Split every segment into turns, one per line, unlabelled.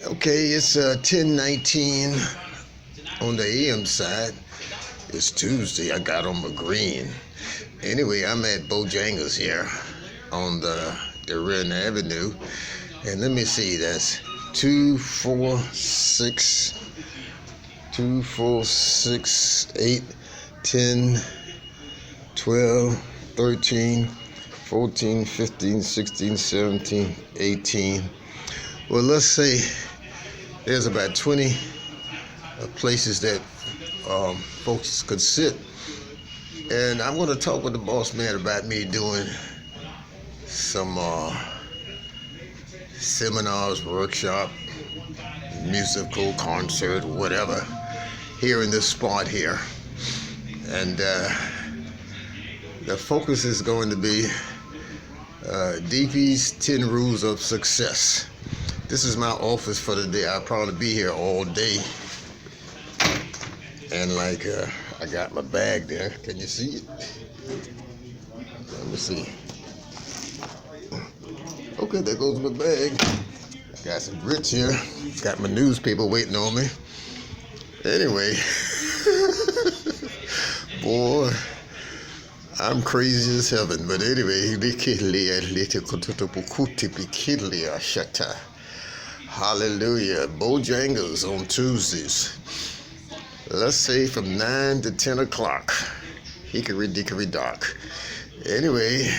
Okay, it's 10:19 on the AM side. It's Tuesday. I got on my green. Anyway, I'm at Bojangles here on the Ren Avenue. And let me see, that's 8, 10, 12, 13, 14, 15, 16, 17, 18. Well, let's say there's about 20 places that folks could sit. And I'm going to talk with the boss man about me doing some seminars, workshop, musical, concert, whatever, here in this spot here. And the focus is going to be Deepy's 10 Rules of Success. This is my office for the day. I'll probably be here all day. And I got my bag there. Can you see it? Let me see. Okay, there goes my bag. I got some grits here. Got my newspaper waiting on me. Anyway, boy, I'm crazy as heaven. But anyway, hallelujah. Bojangles on Tuesdays. Let's say from 9 to 10 o'clock. Hickory dickory dock. Anyway,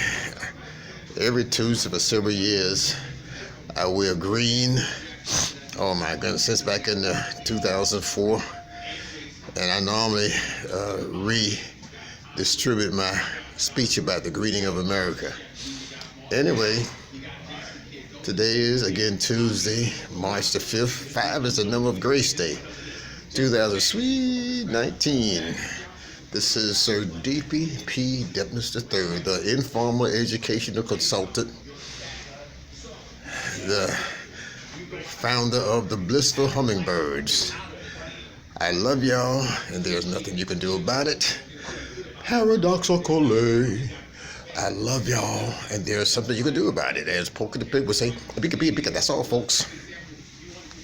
every Tuesday for several years, I wear green. Oh my goodness, since back in 2004. And I normally redistribute my speech about the greeting of America. Anyway, today is again Tuesday, March the 5th. 5 is the number of grace day. 2019. This is Sir Deepy P. Depness III, the informal educational consultant, the founder of the Blissful hummingbirds. I love y'all, and there's nothing you can do about it. Paradoxically, I love y'all, and there's something you can do about it. As Poker the Pig would say, pika pika pika. That's all, folks.